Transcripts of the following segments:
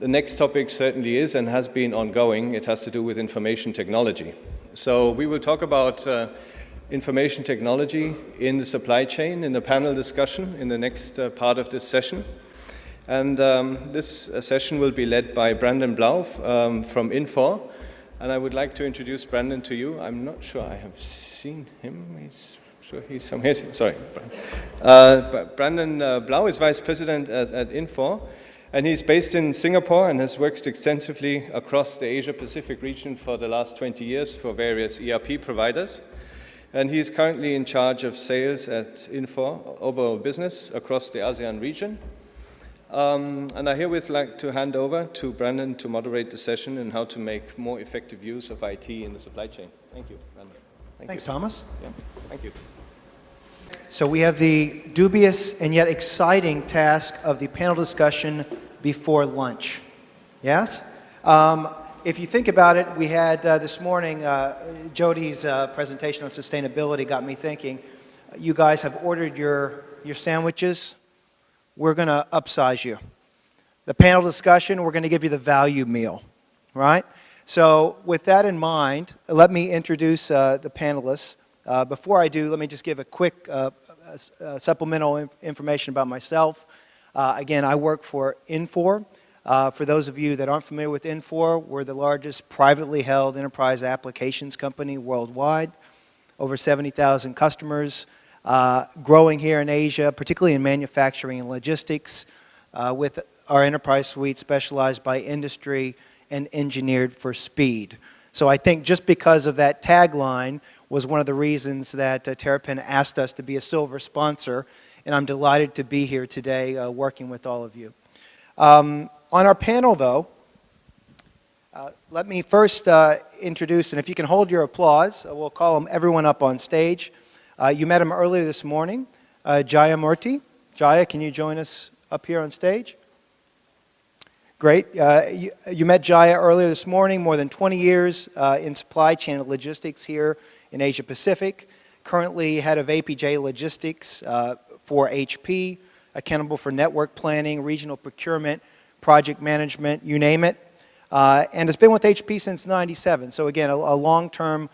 The next topic certainly is and has been ongoing. It has to do with information technology. So we will talk about information technology in the supply chain in the panel discussion in the next part of this session. And this session will be led by Blau from Infor. And I would like to introduce Brandon to you. I'm not sure I have seen him. He's somewhere. Sorry. Brandon Blau is Vice President at Infor. And he's based in Singapore and has worked extensively across the Asia-Pacific region for the last 20 years for various ERP providers. And he is currently in charge of sales at Infor, overall business across the ASEAN region. And I herewith like to hand over to Brandon to moderate the session and how to make more effective use of IT in the supply chain. Thank you, Brandon. Thanks, Thomas. Yeah, thank you. So we have the dubious and yet exciting task of the panel discussion before lunch. Yes? If you think about it, we had this morning, Jody's presentation on sustainability got me thinking, you guys have ordered your sandwiches. We're going to upsize you. The panel discussion, we're going to give you the value meal, right? So with that in mind, let me introduce the panelists. Before I do, let me just give a quick supplemental information about myself. Again, I work for Infor. For those of you that aren't familiar with Infor, we're the largest privately held enterprise applications company worldwide. Over 70,000 customers, growing here in Asia, particularly in manufacturing and logistics, with our enterprise suite specialized by industry and engineered for speed. So I think just because of that tagline was one of the reasons that Terrapin asked us to be a silver sponsor, and I'm delighted to be here today working with all of you. On our panel, though, let me first introduce, and if you can hold your applause, we'll call everyone up on stage. You met him earlier this morning, Jaya Moorthi. Jaya, can you join us up here on stage? Great. You met Jaya earlier this morning, more than 20 years in supply chain and logistics here in Asia Pacific. Currently head of APJ Logistics for HP, accountable for network planning, regional procurement, project management, you name it. And has been with HP since '97. So again, a long-term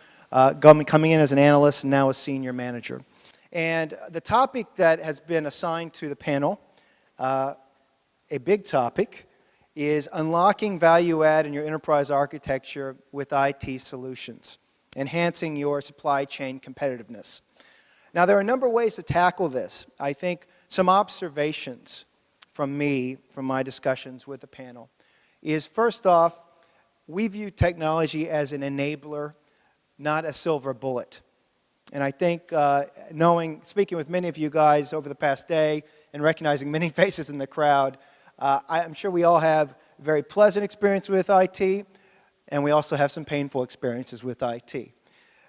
coming in as an analyst and now a senior manager. And the topic that has been assigned to the panel, a big topic, is unlocking value add in your enterprise architecture with IT solutions, enhancing your supply chain competitiveness. Now, there are a number of ways to tackle this. I think some observations from me, from my discussions with the panel, is first off, we view technology as an enabler, not a silver bullet. And I think speaking with many of you guys over the past day and recognizing many faces in the crowd, I'm sure we all have very pleasant experience with IT, and we also have some painful experiences with IT.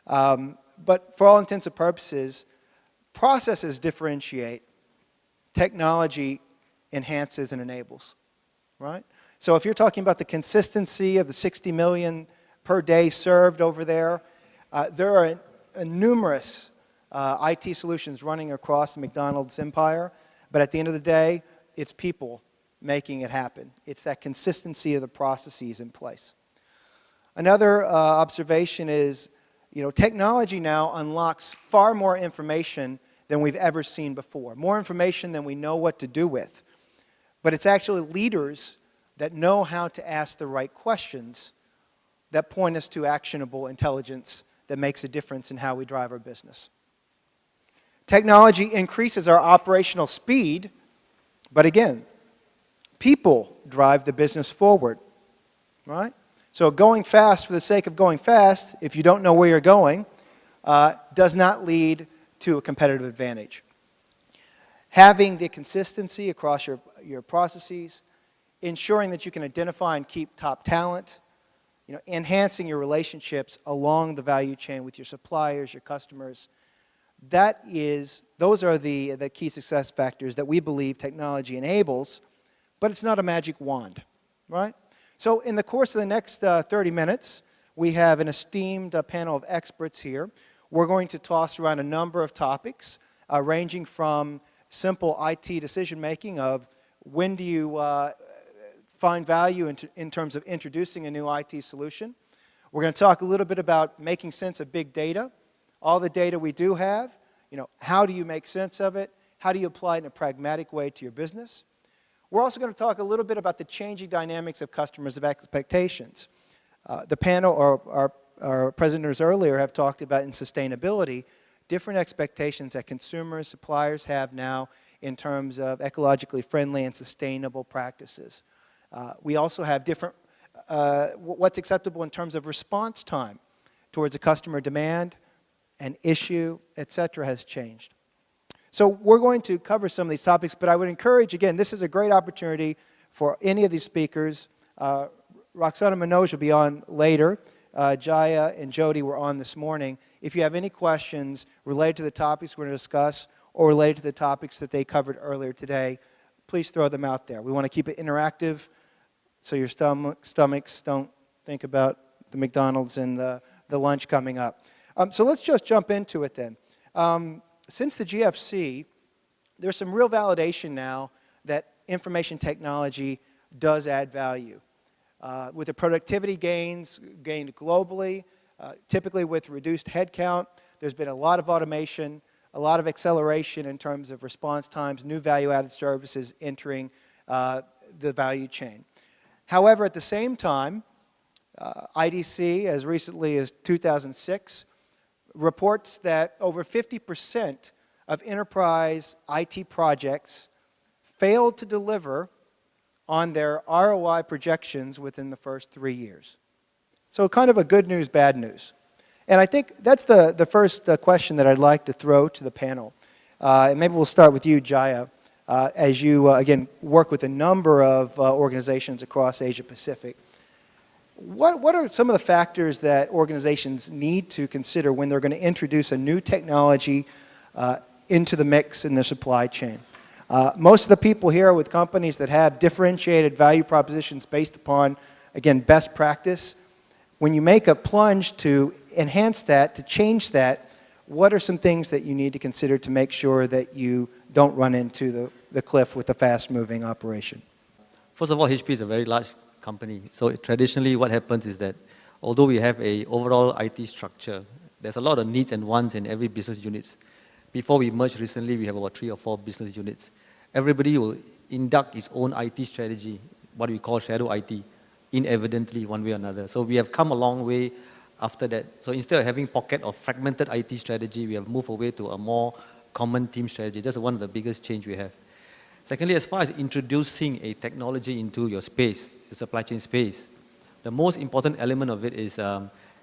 But for all intents and purposes, processes differentiate, technology enhances and enables, right? So if you're talking about the consistency of the 60 million per day served over there, there are numerous IT solutions running across the McDonald's empire, but at the end of the day, it's people making it happen. It's that consistency of the processes in place. Another observation is, technology now unlocks far more information than we've ever seen before. More information than we know what to do with. But it's actually leaders that know how to ask the right questions that point us to actionable intelligence that makes a difference in how we drive our business. Technology increases our operational speed, but again, people drive the business forward, right? So going fast for the sake of going fast, if you don't know where you're going, does not lead to a competitive advantage. Having the consistency across your processes, ensuring that you can identify and keep top talent, enhancing your relationships along the value chain with your suppliers, your customers, those are the key success factors that we believe technology enables, but it's not a magic wand, right? So in the course of the next 30 minutes, we have an esteemed panel of experts here. We're going to toss around a number of topics, ranging from simple IT decision-making of when do you find value in terms of introducing a new IT solution. We're going to talk a little bit about making sense of big data, all the data we do have. How do you make sense of it? How do you apply it in a pragmatic way to your business? We're also going to talk a little bit about the changing dynamics of customers' expectations. The panel, or our presenters earlier, have talked about in sustainability, different expectations that consumers, suppliers have now in terms of ecologically friendly and sustainable practices. We also have different, what's acceptable in terms of response time towards a customer demand, an issue, etc. has changed. So we're going to cover some of these topics, but I would encourage, again, this is a great opportunity for any of these speakers. Roxane and Manoj will be on later. Jaya and Jody were on this morning. If you have any questions related to the topics we're going to discuss or related to the topics that they covered earlier today, please throw them out there. We want to keep it interactive so your stomachs don't think about the McDonald's and the lunch coming up. So let's just jump into it then. Since the GFC, there's some real validation now that information technology does add value. With the productivity gains gained globally, typically with reduced headcount, there's been a lot of automation, a lot of acceleration in terms of response times, new value-added services entering the value chain. However, at the same time, IDC, as recently as 2006, reports that over 50% of enterprise IT projects failed to deliver on their ROI projections within the first 3 years. So kind of a good news, bad news. And I think that's the first question that I'd like to throw to the panel. And maybe we'll start with you, Jaya, as you, again, work with a number of organizations across Asia Pacific. What are some of the factors that organizations need to consider when they're going to introduce a new technology into the mix in their supply chain? Most of the people here are with companies that have differentiated value propositions based upon, again, best practice. When you make a plunge to enhance that, to change that, what are some things that you need to consider to make sure that you don't run into the cliff with a fast-moving operation? First of all, HP is a very large company. So traditionally what happens is that although we have an overall IT structure, there's a lot of needs and wants in every business unit. Before we merged recently, we have about 3 or 4 business units. Everybody will induct its own IT strategy, what we call shadow IT, inevidently one way or another. So we have come a long way after that. So instead of having pocket or fragmented IT strategy, we have moved away to a more common team strategy. That's one of the biggest change we have. Secondly, as far as introducing a technology into your space, the supply chain space, the most important element of it is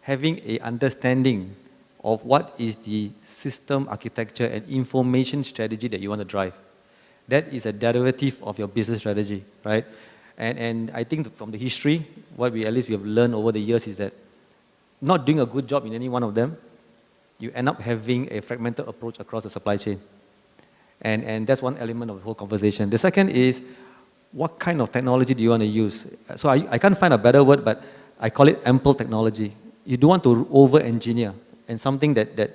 having an understanding of what is the system architecture and information strategy that you want to drive. That is a derivative of your business strategy, right? And I think from the history, what we at least we have learned over the years is that not doing a good job in any one of them, you end up having a fragmented approach across the supply chain. And that's one element of the whole conversation. The second is, what kind of technology do you want to use? So I can't find a better word, but I call it ample technology. You don't want to over-engineer, and something that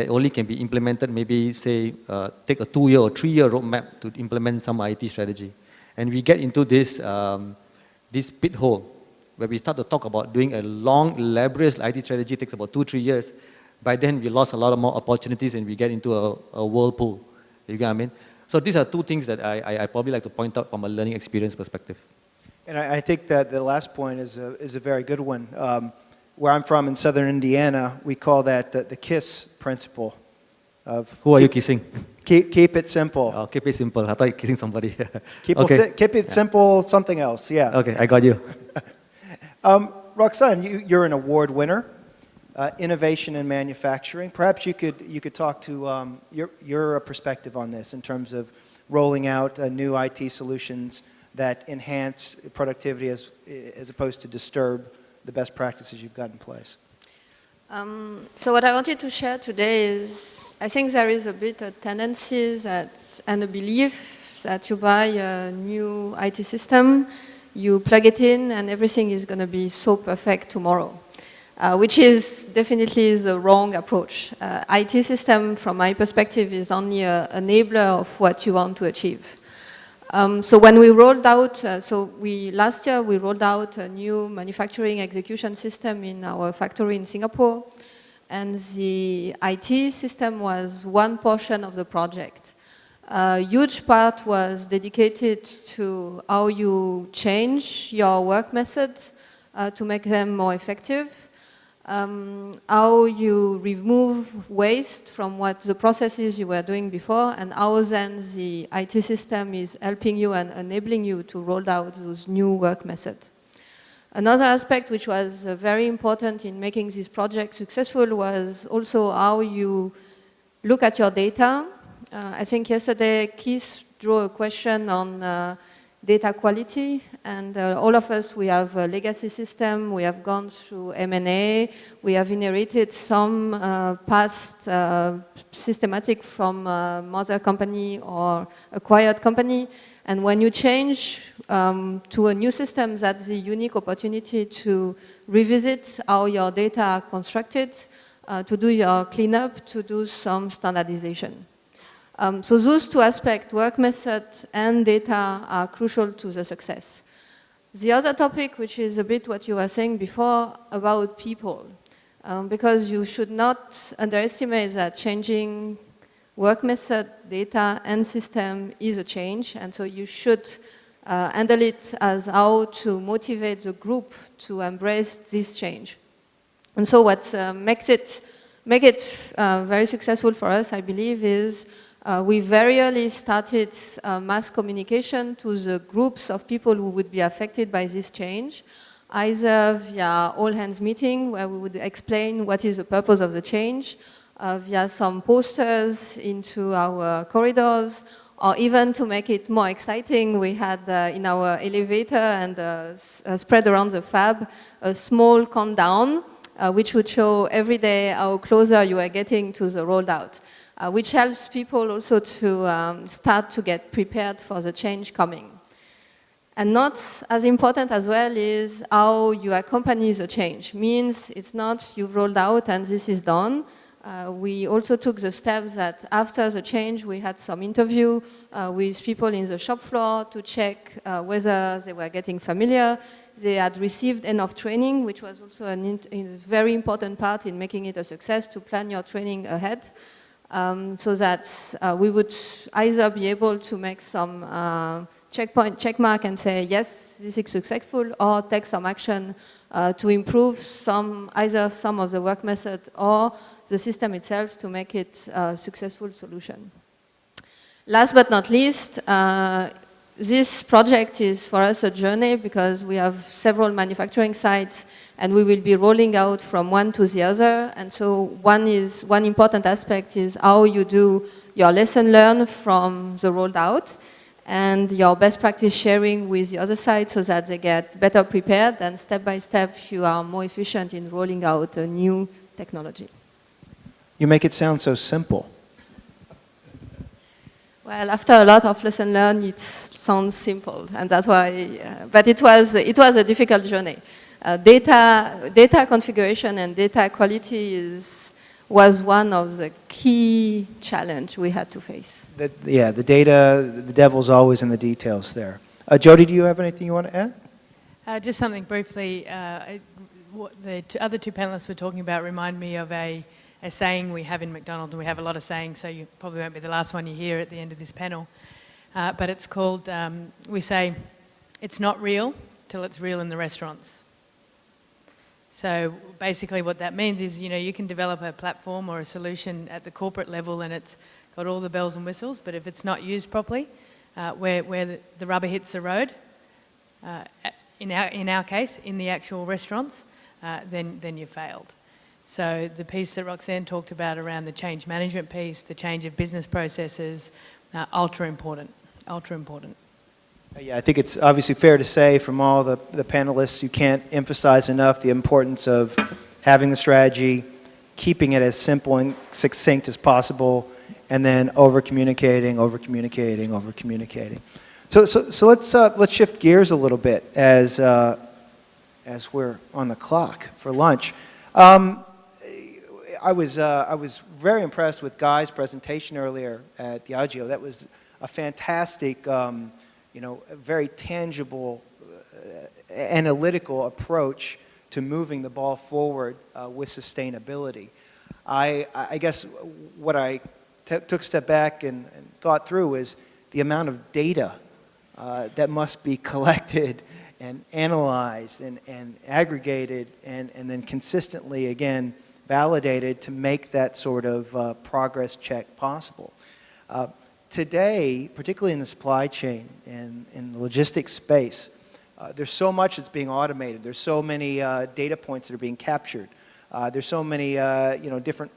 only can be implemented, maybe say, take a 2-year or 3-year roadmap to implement some IT strategy. And we get into this pit hole, where we start to talk about doing a long, elaborate IT strategy, takes about 2-3 years. By then, we lost a lot of more opportunities, and we get into a whirlpool. You get what I mean? So these are 2 things that I probably like to point out from a learning experience perspective. And I think that the last point is a very good one. Where I'm from in southern Indiana, we call that the KISS principle. Who are you kissing? Keep it simple. Oh, keep it simple. I thought you were kissing somebody. Keep it simple, something else, yeah. Okay, I got you. Roxane, you're an award winner, innovation in manufacturing. Perhaps you could talk to your perspective on this in terms of rolling out new IT solutions that enhance productivity as opposed to disturb the best practices you've got in place. So what I wanted to share today is, I think there is a bit of tendencies and a belief that you buy a new IT system, you plug it in, and everything is going to be so perfect tomorrow, which is definitely the wrong approach. IT system, from my perspective, is only an enabler of what you want to achieve. So when we rolled out, last year we rolled out a new manufacturing execution system in our factory in Singapore, and the IT system was one portion of the project. A huge part was dedicated to how you change your work methods to make them more effective, how you remove waste from what the processes you were doing before, and how then the IT system is helping you and enabling you to roll out those new work methods. Another aspect which was very important in making this project successful was also how you look at your data. I think yesterday Keith drew a question on data quality, and all of us, we have a legacy system, we have gone through M&A, we have inherited some past systematic from mother company or acquired company, and when you change to a new system, that's the unique opportunity to revisit how your data are constructed, to do your cleanup, to do some standardization. So those two aspects, work method and data, are crucial to the success. The other topic, which is a bit what you were saying before about people, because you should not underestimate that changing work method, data, and system is a change, and so you should handle it as how to motivate the group to embrace this change. And so what make it very successful for us, I believe, is we very early started mass communication to the groups of people who would be affected by this change, either via all-hands meeting, where we would explain what is the purpose of the change, via some posters into our corridors, or even to make it more exciting, we had in our elevator and spread around the fab a small countdown, which would show every day how closer you are getting to the rollout. Which helps people also to start to get prepared for the change coming. And not as important as well is how you accompany the change. Means it's not you've rolled out and this is done. We also took the steps that after the change we had some interview with people in the shop floor to check whether they were getting familiar. They had received enough training, which was also a very important part in making it a success, to plan your training ahead. So that we would either be able to make some checkmark and say, yes, this is successful, or take some action to improve either some of the work method or the system itself to make it a successful solution. Last but not least, this project is for us a journey because we have several manufacturing sites and we will be rolling out from one to the other. And so one important aspect is how you do your lesson learned from the rolled out and your best practice sharing with the other side so that they get better prepared, and step by step you are more efficient in rolling out a new technology. You make it sound so simple. Well, after a lot of lesson learned, it sounds simple, and that's why, but it was a difficult journey. Data configuration and data quality was one of the key challenges we had to face. The data, the devil's always in the details there. Jody, do you have anything you want to add? Just something briefly. What the other two panelists were talking about remind me of a saying we have in McDonald, and we have a lot of sayings, so you probably won't be the last one you hear at the end of this panel. But it's called, we say, it's not real till it's real in the restaurants. So basically what that means is, you can develop a platform or a solution at the corporate level and it's got all the bells and whistles, but if it's not used properly, where the rubber hits the road, in our case, in the actual restaurants, then you failed. So the piece that Roxane talked about around the change management piece, the change of business processes, ultra important. Yeah, I think it's obviously fair to say from all the panelists, you can't emphasize enough the importance of having the strategy, keeping it as simple and succinct as possible, and then over-communicating. So let's shift gears a little bit as we're on the clock for lunch. I was very impressed with Guy's presentation earlier at Diageo. That was a fantastic a very tangible, analytical approach to moving the ball forward with sustainability. I guess what I took a step back and thought through is the amount of data that must be collected and analyzed and aggregated and then consistently, again, validated to make that sort of progress check possible. Today, particularly in the supply chain and in the logistics space, there's so much that's being automated. There's so many data points that are being captured. There's so many different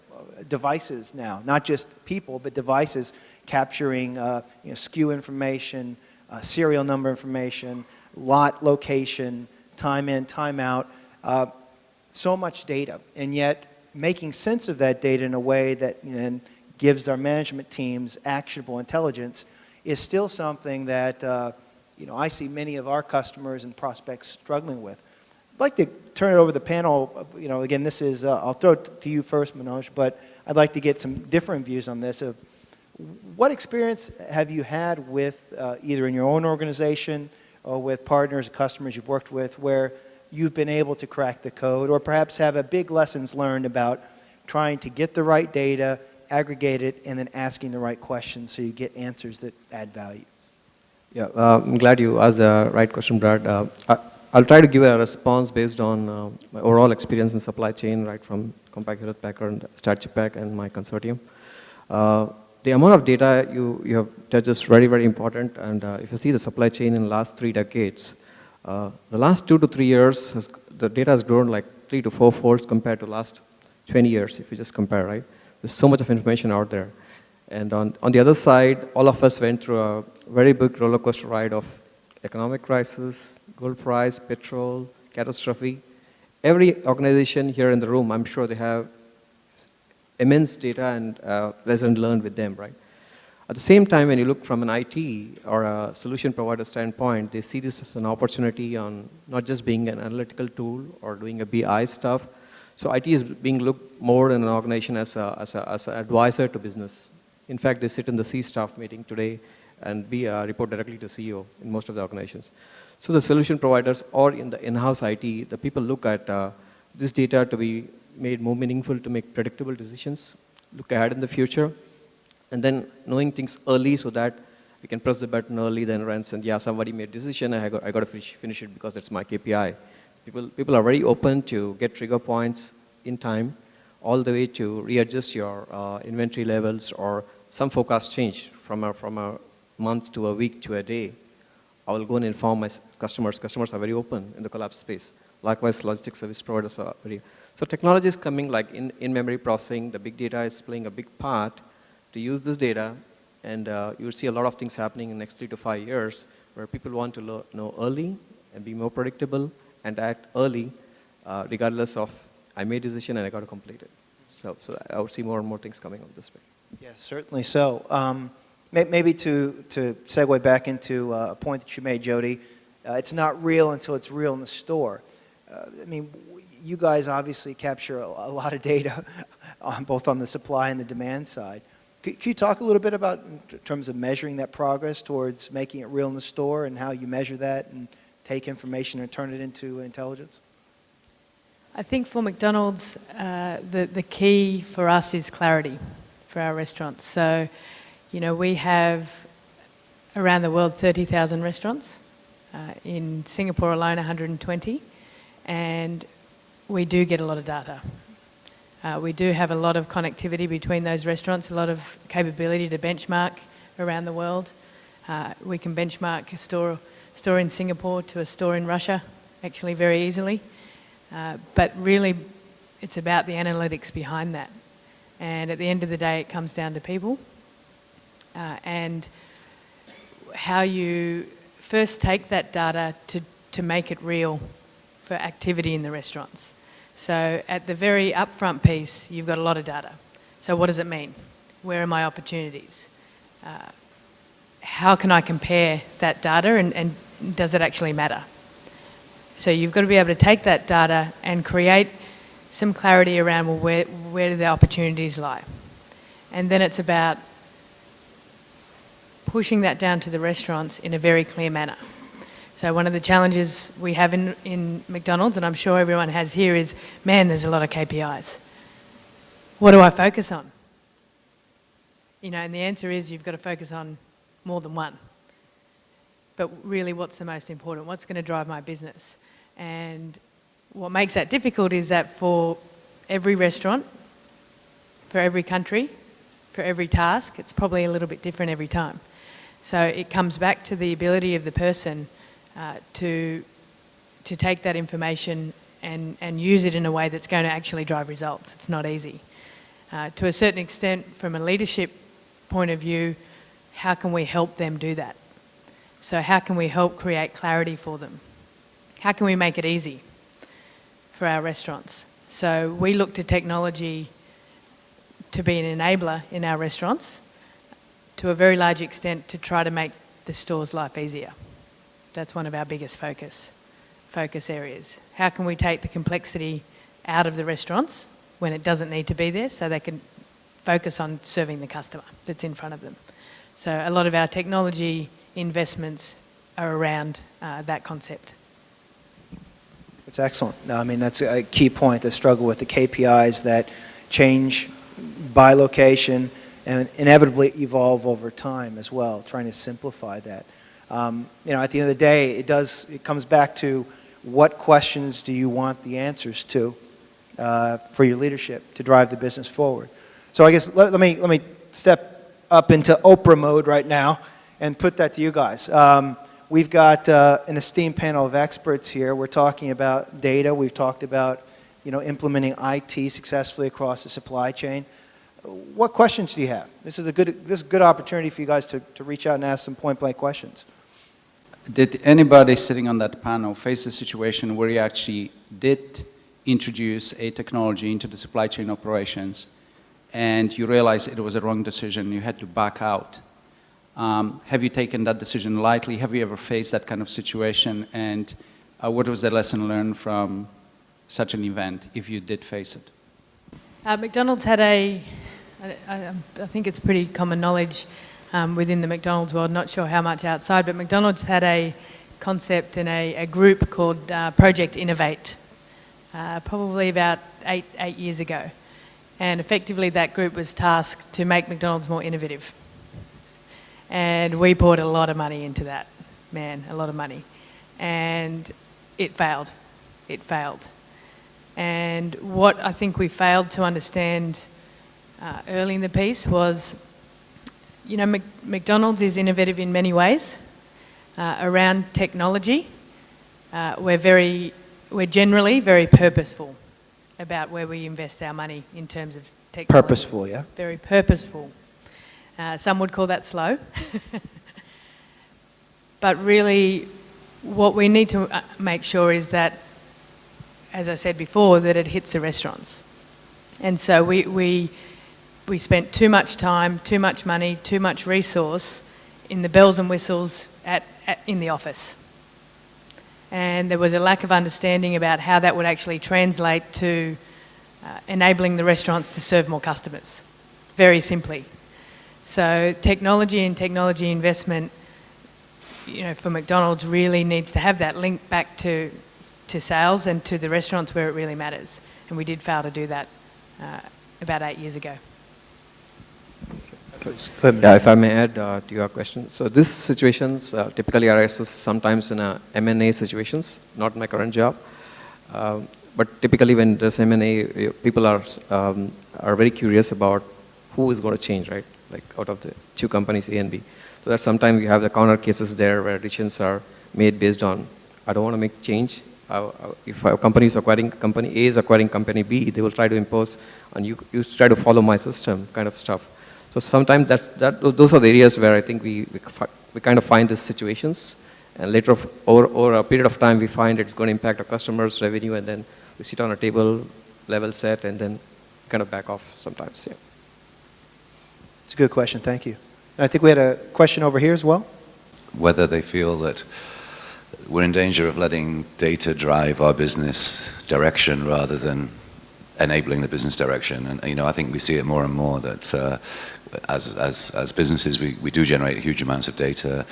devices now, not just people, but devices capturing SKU information, serial number information, lot location, time in, time out, so much data. And yet, making sense of that data in a way that then gives our management teams actionable intelligence is still something that I see many of our customers and prospects struggling with. I'd like to turn it over to the panel. Again, this is, I'll throw it to you first, Manoj, but I'd like to get some different views on this. Of what experience have you had with either in your own organization or with partners or customers you've worked with where you've been able to crack the code or perhaps have a big lessons learned about trying to get the right data, aggregate it, and then asking the right questions so you get answers that add value? Yeah, I'm glad you asked the right question, Brad. I'll try to give a response based on my overall experience in supply chain, right from Competitive background, CHIPPAC, and my consortium. The amount of data you have touched is very, very important. And if you see the supply chain in the last 3 decades, the last 2 to 3 years, the data has grown like 3 to 4 folds compared to last 20 years, if you just compare, right? There's so much of information out there. And on the other side, all of us went through a very big roller coaster ride of economic crisis, gold price, petrol, catastrophe. Every organization here in the room, I'm sure they have immense data and lessons learned with them, right? At the same time, when you look from an IT or a solution provider standpoint, they see this as an opportunity on not just being an analytical tool or doing a BI stuff. So IT is being looked more in an organization as an advisor to business. In fact, they sit in the C-staff meeting today and report directly to CEO in most of the organizations. So the solution providers or in the in-house IT, the people look at this data to be made more meaningful to make predictable decisions, look ahead in the future, and then knowing things early so that we can press the button early, then runs and yeah, somebody made a decision, I got to finish it because it's my KPI. People are very open to get trigger points in time, all the way to readjust your inventory levels or some forecast change from a month to a week to a day. I will go and inform my customers. Customers are very open in the collapse space. Likewise, logistics service providers are very. So technology is coming like in-memory processing. The big data is playing a big part to use this data, and you will see a lot of things happening in the next 3 to 5 years where people want to know early and be more predictable and act early, regardless of I made a decision and I got to complete it. So I would see more and more things coming up this way. Yes, certainly so. Maybe to segue back into a point that you made, Jody, it's not real until it's real in the store. I mean, you guys obviously capture a lot of data, both on the supply and the demand side. Can you talk a little bit about, in terms of measuring that progress towards making it real in the store and how you measure that and take information and turn it into intelligence? I think for McDonald's, the key for us is clarity for our restaurants. So, we have around the world 30,000 restaurants. In Singapore alone, 120. And we do get a lot of data. We do have a lot of connectivity between those restaurants, a lot of capability to benchmark around the world. We can benchmark a store in Singapore to a store in Russia, actually very easily. But really, it's about the analytics behind that. And at the end of the day, it comes down to people and how you first take that data to make it real for activity in the restaurants. So at the very upfront piece, you've got a lot of data. So what does it mean? Where are my opportunities? How can I compare that data and does it actually matter? So you've got to be able to take that data and create some clarity around, well, where do the opportunities lie? And then it's about pushing that down to the restaurants in a very clear manner. So one of the challenges we have in McDonald's, and I'm sure everyone has here, is, man, there's a lot of KPIs. What do I focus on? You know, and the answer is you've got to focus on more than one. But really, what's the most important? What's going to drive my business? And what makes that difficult is that for every restaurant, for every country, for every task, it's probably a little bit different every time. So it comes back to the ability of the person to take that information and use it in a way that's going to actually drive results. It's not easy. To a certain extent, from a leadership point of view, how can we help them do that? So how can we help create clarity for them? How can we make it easy for our restaurants? So we look to technology to be an enabler in our restaurants, to a very large extent to try to make the store's life easier. That's one of our biggest focus areas. How can we take the complexity out of the restaurants when it doesn't need to be there, so they can focus on serving the customer that's in front of them? So a lot of our technology investments are around that concept. That's excellent. No, I mean, that's a key point, the struggle with the KPIs that change by location and inevitably evolve over time as well, trying to simplify that. You know, at the end of the day, it comes back to what questions do you want the answers to for your leadership to drive the business forward. So I guess let me step up into Oprah mode right now and put that to you guys. We've got an esteemed panel of experts here. We're talking about data. We've talked about, you know, implementing IT successfully across the supply chain. What questions do you have? This is a good opportunity for you guys to reach out and ask some point-blank questions. Did anybody sitting on that panel face a situation where you actually did introduce a technology into the supply chain operations and you realized it was a wrong decision, you had to back out? Have you taken that decision lightly? Have you ever faced that kind of situation? And what was the lesson learned from such an event, if you did face it? McDonald's had I think it's pretty common knowledge within the McDonald's world, not sure how much outside, but McDonald's had a concept and a group called Project Innovate, probably about eight years ago. And effectively that group was tasked to make McDonald's more innovative. And we poured a lot of money into that, man, a lot of money. And it failed. It failed. And what I think we failed to understand early in the piece was, you know, McDonald's is innovative in many ways. Around technology, we're generally very purposeful about where we invest our money in terms of technology. Purposeful, yeah? Very purposeful. Some would call that slow. But really, what we need to make sure is that, as I said before, that it hits the restaurants. And so we spent too much time, too much money, too much resource in the bells and whistles in the office. And there was a lack of understanding about how that would actually translate to enabling the restaurants to serve more customers, very simply. So technology and technology investment, you know, for McDonald's really needs to have that link back to sales and to the restaurants where it really matters. And we did fail to do that about 8 years ago. Yeah, if I may add to your question. So these situations typically arises sometimes in M&A situations, not my current job. But typically when there's M&A, people are very curious about who is going to change, right? Like out of the two companies, A and B. So that sometimes you have the counter cases there where decisions are made based on, I don't want to make change. If a company is acquiring company A is acquiring company B, they will try to impose on you, you try to follow my system kind of stuff. So sometimes those are the areas where I think we kind of find these situations, and later over a period of time we find it's going to impact our customers' revenue, and then we sit on a table, level set, and then kind of back off sometimes. Yeah. It's a good question, thank you. And I think we had a question over here as well. Whether they feel that we're in danger of letting data drive our business direction rather than enabling the business direction. And, you know, I think we see it more and more that as businesses, we do generate huge amounts of data,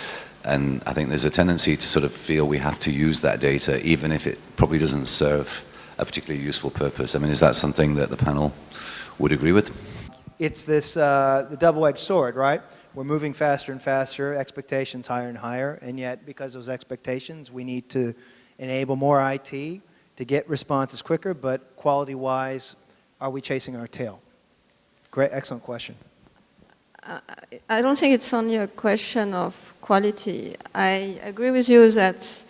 and I think there's a tendency to sort of feel we have to use that data, even if it probably doesn't serve a particularly useful purpose. I mean, is that something that the panel would agree with? It's this the double-edged sword, right? We're moving faster and faster, expectations higher and higher, and yet because of those expectations, we need to enable more IT to get responses quicker, but quality-wise, are we chasing our tail? Great, excellent question. I don't think it's only a question of quality. I agree with you that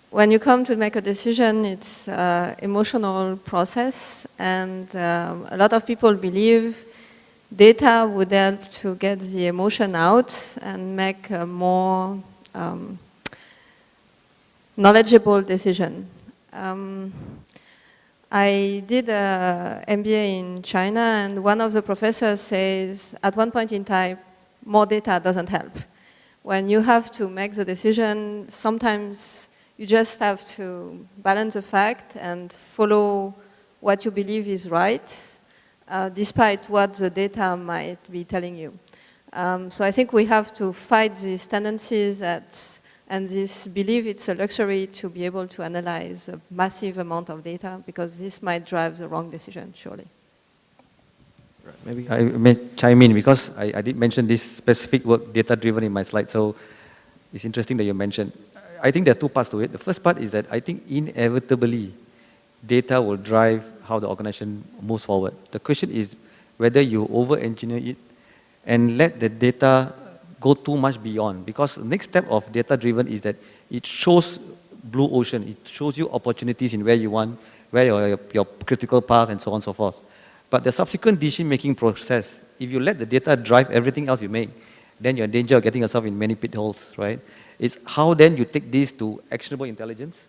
when you come to make a decision, it's an emotional process, and a lot of people believe data would help to get the emotion out and make a more knowledgeable decision. I did an MBA in China, and one of the professors says, at one point in time, more data doesn't help. When you have to make the decision, sometimes you just have to balance the fact and follow what you believe is right, despite what the data might be telling you. So I think we have to fight these tendencies and this belief it's a luxury to be able to analyze a massive amount of data, because this might drive the wrong decision, surely. Maybe I may chime in, because I did mention this specific work, data-driven, in my slide, so it's interesting that you mentioned. I think there are two parts to it. The first part is that I think inevitably data will drive how the organization moves forward. The question is whether you over-engineer it and let the data go too much beyond, because the next step of data-driven is that it shows blue ocean, it shows you opportunities in where you want, where your critical path, and so on and so forth. But the subsequent decision-making process, if you let the data drive everything else you make, then you're in danger of getting yourself in many pitfalls, right? It's how then you take this to actionable intelligence,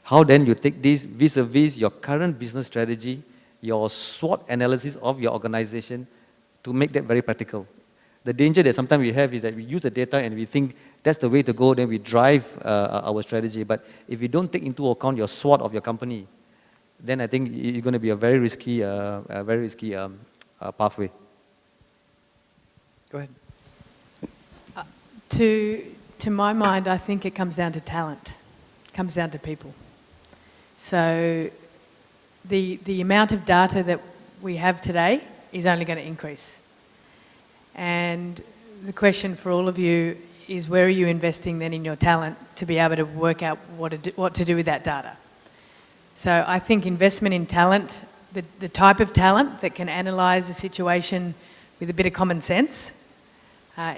how then you take this vis-a-vis your current business strategy, your SWOT analysis of your organization, to make that very practical. The danger that sometimes we have is that we use the data and we think that's the way to go, then we drive our strategy. But if you don't take into account your SWOT of your company, then I think it's going to be a very risky pathway. Go ahead. To my mind, I think it comes down to talent. It comes down to people. So the amount of data that we have today is only going to increase. And the question for all of you is, where are you investing then in your talent to be able to work out what to do with that data? So I think investment in talent, the type of talent that can analyse a situation with a bit of common sense,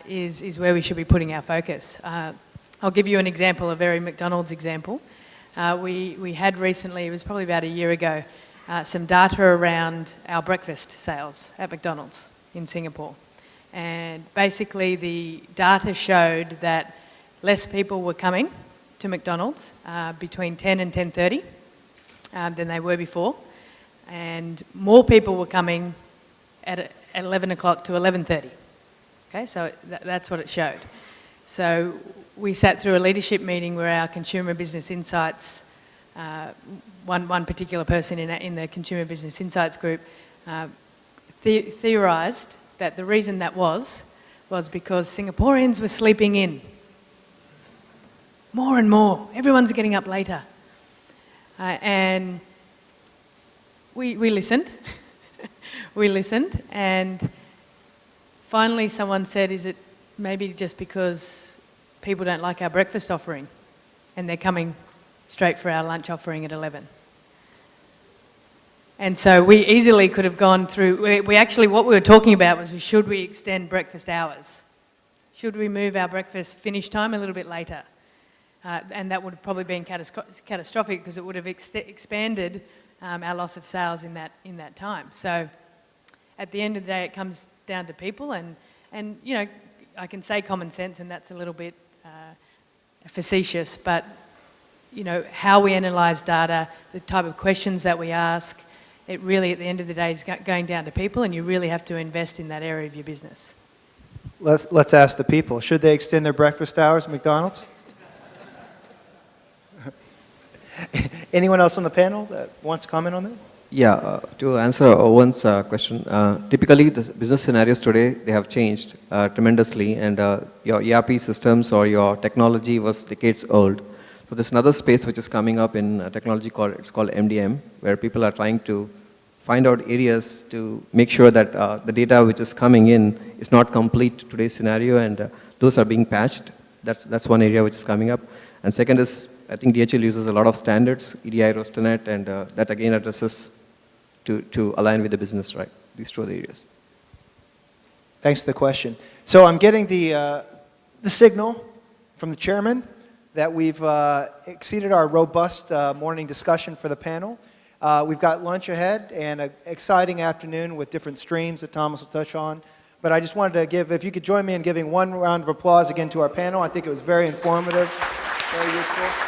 is where we should be putting our focus. I'll give you an example, a very McDonald's example. We had recently, it was probably about a year ago, some data around our breakfast sales at McDonald's in Singapore. And basically the data showed that less people were coming to McDonald's between 10 and 10:30 than they were before. And more people were coming at 11 o'clock to 11:30. Okay, so that's what it showed. So we sat through a leadership meeting where our consumer business insights, one particular person in the consumer business insights group theorised that the reason that was because Singaporeans were sleeping in. More and more. Everyone's getting up later. And we listened. We listened, and finally someone said, is it maybe just because people don't like our breakfast offering and they're coming straight for our lunch offering at 11? And so we easily could have gone through, we actually, what we were talking about was, should we extend breakfast hours? Should we move our breakfast finish time a little bit later? And that would have probably been catastrophic, because it would have expanded our loss of sales in that time. So at the end of the day, it comes down to people, and you know, I can say common sense, and that's a little bit facetious, but you know, how we analyse data, the type of questions that we ask, it really, at the end of the day, is going down to people, and you really have to invest in that area of your business. Let's ask the people. Should they extend their breakfast hours at McDonald's? Anyone else on the panel that wants to comment on that? Yeah, to answer Owen's question, typically the business scenarios today, they have changed tremendously, and your ERP systems or your technology was decades old. So there's another space which is coming up in technology it's called MDM, where people are trying to find out areas to make sure that the data which is coming in is not complete to today's scenario, and those are being patched. That's one area which is coming up. And second is, I think DHL uses a lot of standards, EDI, RosettaNet, and that again addresses to align with the business, right? These two are the areas. Thanks for the question. So I'm getting the signal from the chairman that we've exceeded our robust morning discussion for the panel. We've got lunch ahead and an exciting afternoon with different streams that Thomas will touch on. But I just wanted to give, if you could join me in giving one round of applause again to our panel. I think it was very informative, very useful.